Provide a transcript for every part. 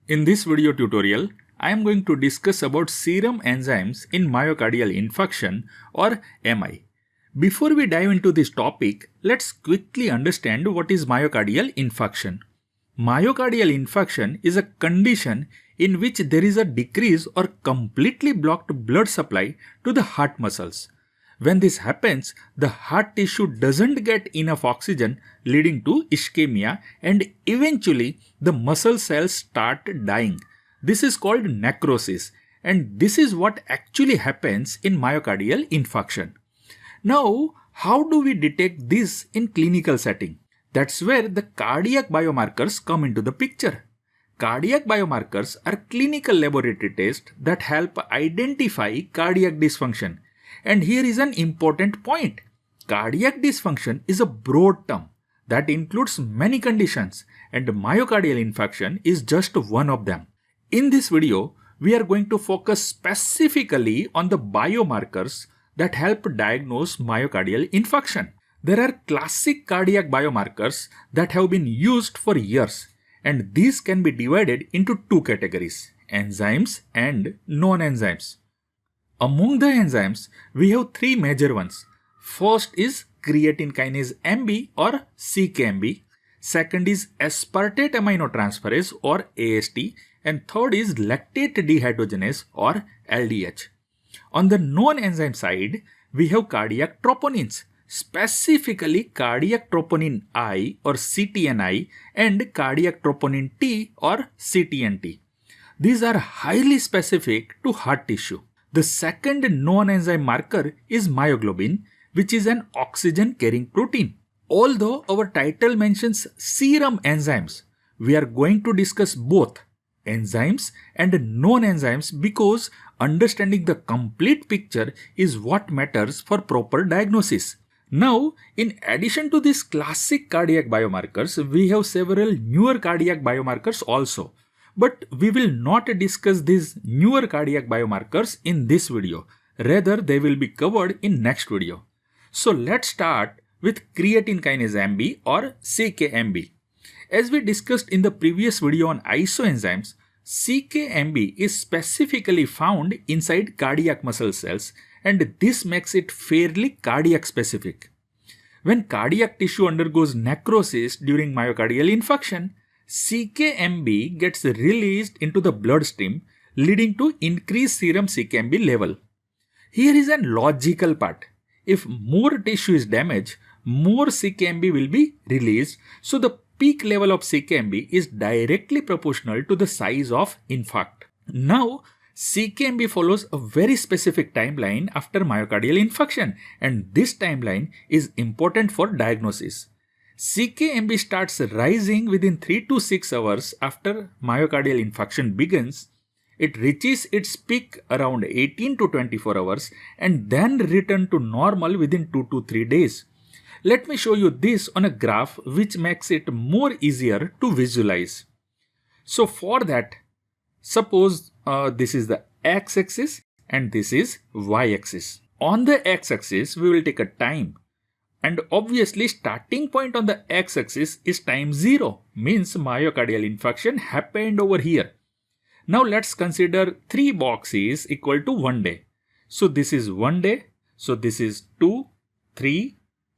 In this video tutorial, I am going to discuss about serum enzymes in myocardial infarction or MI. Before we dive into this topic, let's quickly understand what is myocardial infarction. Myocardial infarction is a condition in which there is a decrease or completely blocked blood supply to the heart muscles. When this happens, the heart tissue doesn't get enough oxygen, leading to ischemia, and eventually the muscle cells start dying. This is called necrosis, and this is what actually happens in myocardial infarction. Now, how do we detect this in clinical setting? That's where the cardiac biomarkers come into the picture. Cardiac biomarkers are clinical laboratory tests that help identify cardiac dysfunction. And here is an important point. Cardiac dysfunction is a broad term that includes many conditions, and myocardial infarction is just one of them. In this video, we are going to focus specifically on the biomarkers that help diagnose myocardial infarction. There are classic cardiac biomarkers that have been used for years, and these can be divided into two categories: enzymes and non-enzymes. Among the enzymes, we have three major ones. First is creatine kinase MB or CKMB. Second is aspartate aminotransferase or AST. And third is lactate dehydrogenase or LDH. On the non-enzyme side, we have cardiac troponins, specifically cardiac troponin I or CTNI and cardiac troponin T or CTNT. These are highly specific to heart tissue. The second non-enzyme marker is myoglobin, which is an oxygen-carrying protein. Although our title mentions serum enzymes, we are going to discuss both enzymes and non-enzymes because understanding the complete picture is what matters for proper diagnosis. Now, in addition to these classic cardiac biomarkers, we have several newer cardiac biomarkers also. But we will not discuss these newer cardiac biomarkers in this video. Rather, they will be covered in next video. So let's start with creatine kinase MB or CKMB. As we discussed in the previous video on isoenzymes, CKMB is specifically found inside cardiac muscle cells, and this makes it fairly cardiac specific. When cardiac tissue undergoes necrosis during myocardial infarction, CKMB gets released into the bloodstream, leading to increased serum CKMB level. Here is a logical part. If more tissue is damaged, more CKMB will be released, so the peak level of CKMB is directly proportional to the size of infarct. Now, CKMB follows a very specific timeline after myocardial infarction, and this timeline is important for diagnosis. CKMB starts rising within 3 to 6 hours after myocardial infarction begins. It reaches its peak around 18 to 24 hours and then return to normal within 2 to 3 days. Let me show you this on a graph which makes it more easier to visualize. So for that, suppose this is the x-axis and this is y-axis. On the x-axis, we will take a time. And obviously starting point on the x-axis is time 0, means myocardial infarction happened over here. Now let's consider 3 boxes equal to 1 day. So this is 1 day. So this is 2, 3,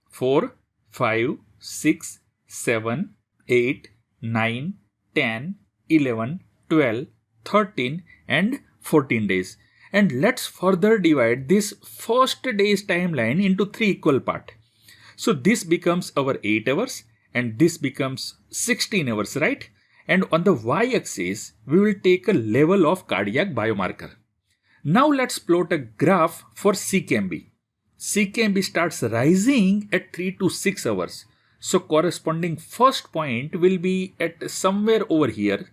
4, 5, 6, 7, 8, 9, 10, 11, 12, 13 and 14 days. And let's further divide this first day's timeline into 3 equal parts. So this becomes our 8 hours and this becomes 16 hours, right? And on the y-axis, we will take a level of cardiac biomarker. Now let's plot a graph for CKMB. CKMB starts rising at 3 to 6 hours. So corresponding first point will be at somewhere over here.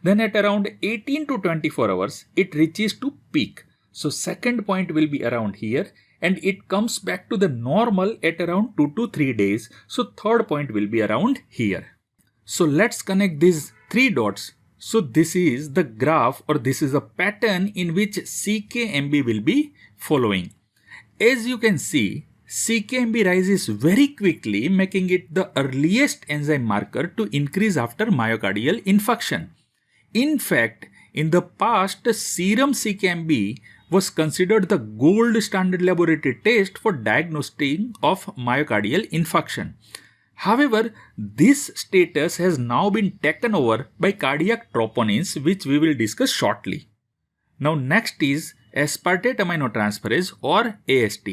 Then at around 18 to 24 hours, it reaches to peak. So second point will be around here. And it comes back to the normal at around 2 to 3 days. So third point will be around here. So let's connect these 3 dots. So this is the graph or this is a pattern in which CKMB will be following. As you can see, CKMB rises very quickly, making it the earliest enzyme marker to increase after myocardial infarction. In fact, in the past, serum CKMB was considered the gold standard laboratory test for diagnosing of myocardial infarction. However, this status has now been taken over by cardiac troponins, which we will discuss shortly. Now next is aspartate aminotransferase or AST.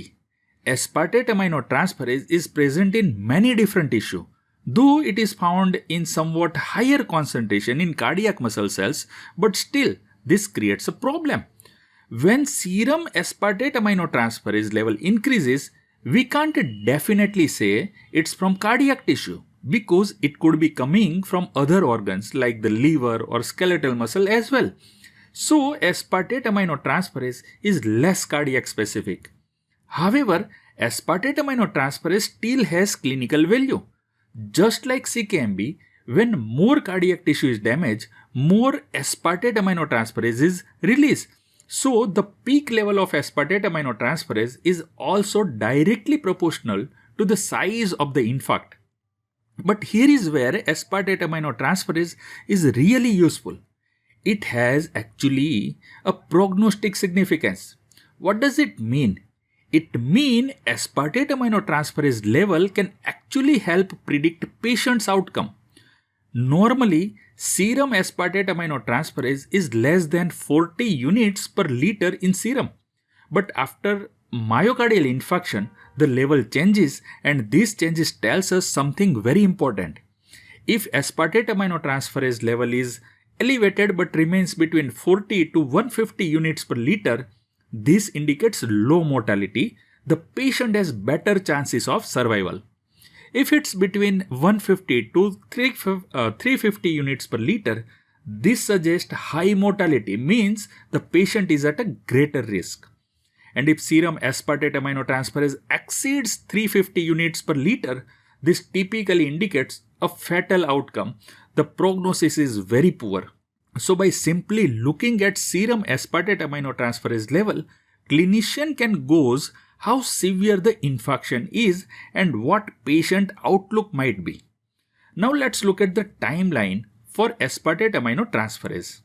Aspartate aminotransferase is present in many different tissues. Though it is found in somewhat higher concentration in cardiac muscle cells, but still this creates a problem. When serum aspartate aminotransferase level increases, we can't definitely say it's from cardiac tissue because it could be coming from other organs like the liver or skeletal muscle as well. So aspartate aminotransferase is less cardiac specific. However, aspartate aminotransferase still has clinical value. Just like CKMB, when more cardiac tissue is damaged, more aspartate aminotransferase is released. So the peak level of aspartate aminotransferase is also directly proportional to the size of the infarct. But here is where aspartate aminotransferase is really useful. It has actually a prognostic significance. What does it mean? It means aspartate aminotransferase level can actually help predict patient's outcome. Normally, serum aspartate aminotransferase is less than 40 units per liter in serum. But after myocardial infarction, the level changes, and this changes tells us something very important. If aspartate aminotransferase level is elevated but remains between 40 to 150 units per liter, this indicates low mortality. The patient has better chances of survival. If it's between 150 to 350 units per liter, this suggests high mortality, means the patient is at a greater risk. And if serum aspartate aminotransferase exceeds 350 units per liter, this typically indicates a fatal outcome. The prognosis is very poor. So by simply looking at serum aspartate aminotransferase level, clinician can gauge how severe the infarction is and what patient outlook might be. Now let's look at the timeline for aspartate aminotransferase.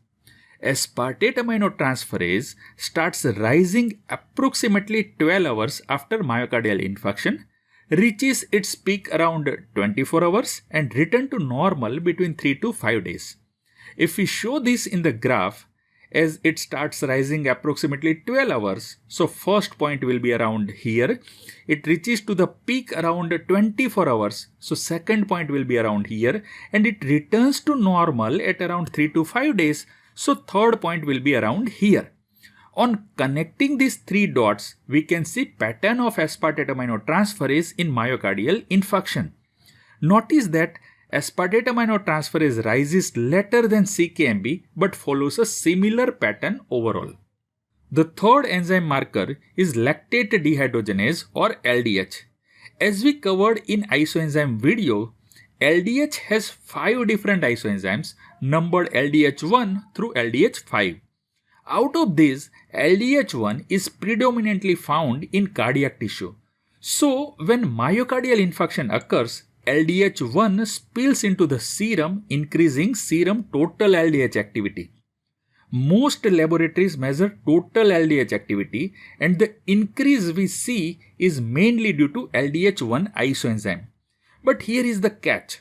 Aspartate aminotransferase starts rising approximately 12 hours after myocardial infarction, reaches its peak around 24 hours and return to normal between 3 to 5 days. If we show this in the graph, as it starts rising approximately 12 hours, so first point will be around here, it reaches to the peak around 24 hours, so second point will be around here, and it returns to normal at around 3 to 5 days, so third point will be around here. On connecting these three dots, we can see pattern of aspartate aminotransferase in myocardial infarction. Notice that aspartate aminotransferase rises later than CKMB but follows a similar pattern overall. The third enzyme marker is lactate dehydrogenase or LDH. As we covered in isoenzyme video, LDH has 5 different isoenzymes numbered LDH1 through LDH5. Out of these, LDH1 is predominantly found in cardiac tissue. So when myocardial infarction occurs, LDH1 spills into the serum, increasing serum total LDH activity. Most laboratories measure total LDH activity, and the increase we see is mainly due to LDH1 isoenzyme. But here is the catch.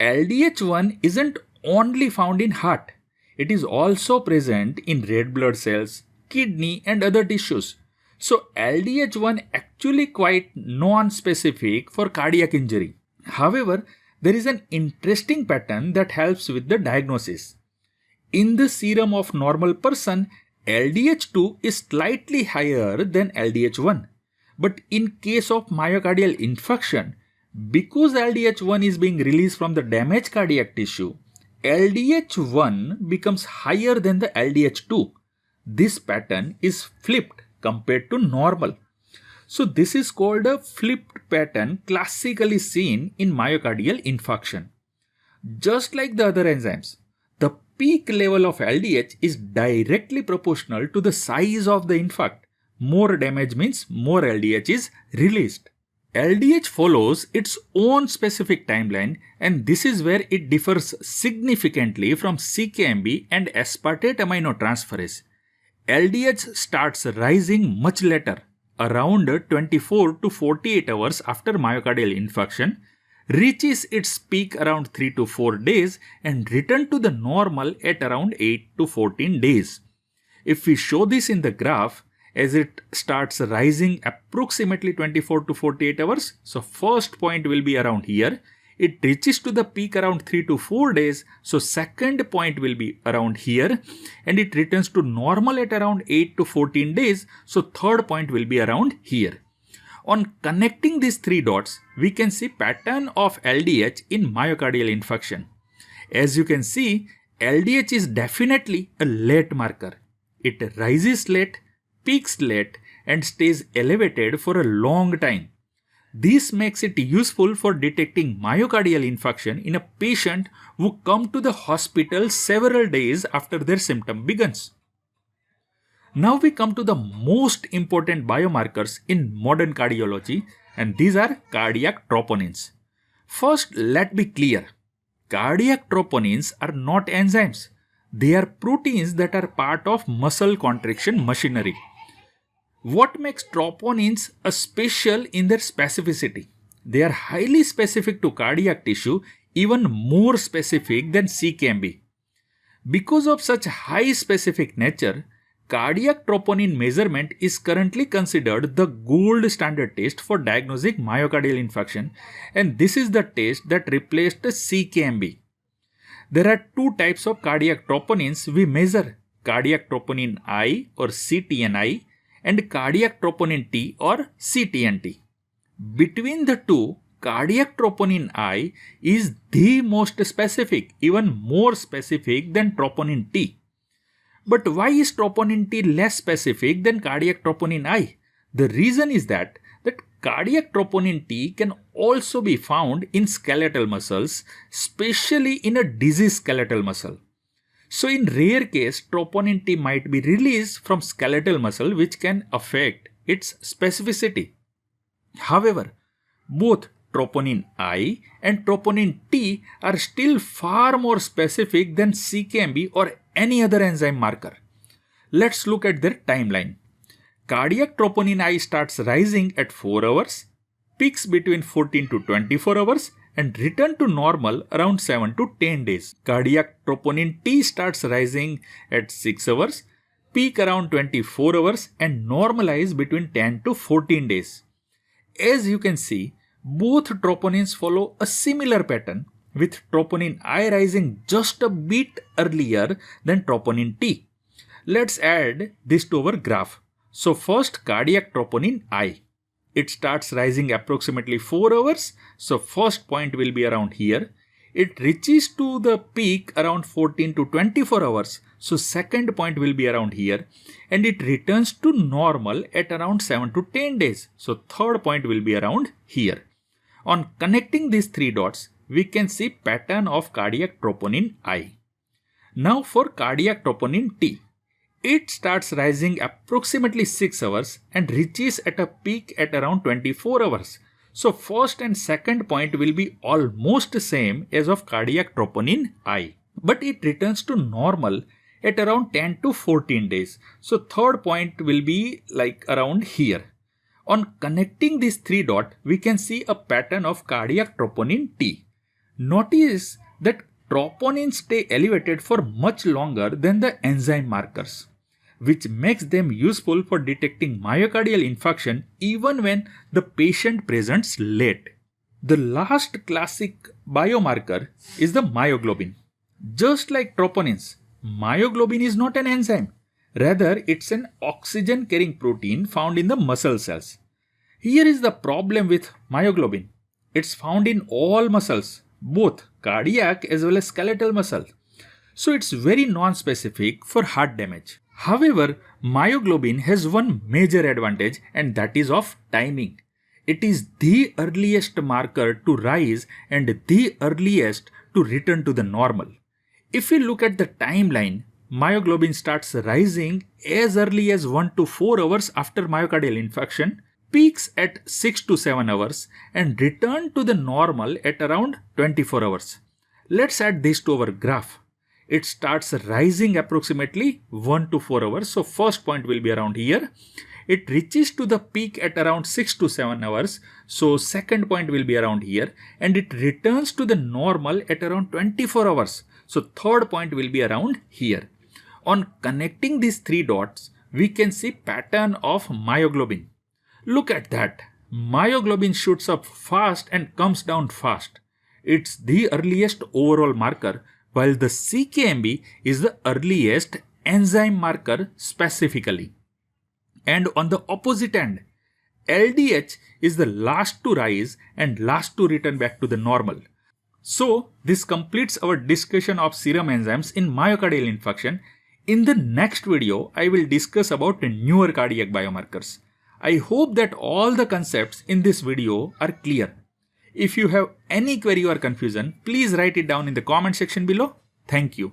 LDH1 isn't only found in heart. It is also present in red blood cells, kidney and other tissues. So LDH1 actually quite non-specific for cardiac injury. However, there is an interesting pattern that helps with the diagnosis. In the serum of normal person, LDH2 is slightly higher than LDH1. But in case of myocardial infarction, because LDH1 is being released from the damaged cardiac tissue, LDH1 becomes higher than the LDH2. This pattern is flipped compared to normal. So this is called a flipped pattern, classically seen in myocardial infarction. Just like the other enzymes, the peak level of LDH is directly proportional to the size of the infarct. More damage means more LDH is released. LDH follows its own specific timeline, and this is where it differs significantly from CKMB and aspartate aminotransferase. LDH starts rising much later, around 24 to 48 hours after myocardial infarction, reaches its peak around 3 to 4 days, and return to the normal at around 8 to 14 days. If we show this in the graph, as it starts rising approximately 24 to 48 hours, so first point will be around here. It reaches to the peak around 3 to 4 days, so second point will be around here, and it returns to normal at around 8 to 14 days, so third point will be around here. On connecting these three dots, we can see pattern of LDH in myocardial infarction. As you can see, LDH is definitely a late marker. It rises late, peaks late, and stays elevated for a long time. This makes it useful for detecting myocardial infarction in a patient who come to the hospital several days after their symptom begins. Now we come to the most important biomarkers in modern cardiology, and these are cardiac troponins. First, let be clear. Cardiac troponins are not enzymes. They are proteins that are part of muscle contraction machinery. What makes troponins special in their specificity? They are highly specific to cardiac tissue, even more specific than CKMB. Because of such high specific nature, cardiac troponin measurement is currently considered the gold standard test for diagnosing myocardial infarction, and this is the test that replaced the CKMB. There are two types of cardiac troponins we measure: cardiac troponin I or CTNI and cardiac troponin T or CTNT. Between the two, cardiac troponin I is the most specific, even more specific than troponin T. But why is troponin T less specific than cardiac troponin I? The reason is that cardiac troponin T can also be found in skeletal muscles, especially in a diseased skeletal muscle. So in rare case, troponin T might be released from skeletal muscle, which can affect its specificity. However, both troponin I and troponin T are still far more specific than CKMB or any other enzyme marker. Let's look at their timeline. Cardiac troponin I starts rising at 4 hours, peaks between 14 to 24 hours, and return to normal around 7 to 10 days. Cardiac troponin T starts rising at 6 hours, peak around 24 hours, and normalize between 10 to 14 days. As you can see, both troponins follow a similar pattern, with troponin I rising just a bit earlier than troponin T. Let's add this to our graph. So first, cardiac troponin I. It starts rising approximately 4 hours, so first point will be around here. It reaches to the peak around 14 to 24 hours, so second point will be around here, and it returns to normal at around 7 to 10 days, so third point will be around here. On connecting these three dots, we can see pattern of cardiac troponin I. Now for cardiac troponin T. It starts rising approximately 6 hours and reaches at a peak at around 24 hours. So first and second point will be almost same as of cardiac troponin I. But it returns to normal at around 10 to 14 days. So third point will be like around here. On connecting these three dots, we can see a pattern of cardiac troponin T. Notice that troponins stay elevated for much longer than the enzyme markers, which makes them useful for detecting myocardial infarction even when the patient presents late. The last classic biomarker is the myoglobin. Just like troponins, myoglobin is not an enzyme. Rather, it's an oxygen-carrying protein found in the muscle cells. Here is the problem with myoglobin. It's found in all muscles, both cardiac as well as skeletal muscle. So it's very non-specific for heart damage. However, myoglobin has one major advantage, and that is of timing. It is the earliest marker to rise and the earliest to return to the normal. If we look at the timeline, myoglobin starts rising as early as 1 to 4 hours after myocardial infarction, peaks at 6 to 7 hours and return to the normal at around 24 hours. Let's add this to our graph. It starts rising approximately 1 to 4 hours. So first point will be around here. It reaches to the peak at around 6 to 7 hours. So second point will be around here, and it returns to the normal at around 24 hours. So third point will be around here. On connecting these three dots, we can see pattern of myoglobin. Look at that. Myoglobin shoots up fast and comes down fast. It's the earliest overall marker, while the CKMB is the earliest enzyme marker specifically. And on the opposite end, LDH is the last to rise and last to return back to the normal. So this completes our discussion of serum enzymes in myocardial infarction. In the next video, I will discuss about newer cardiac biomarkers. I hope that all the concepts in this video are clear. If you have any query or confusion, please write it down in the comment section below. Thank you.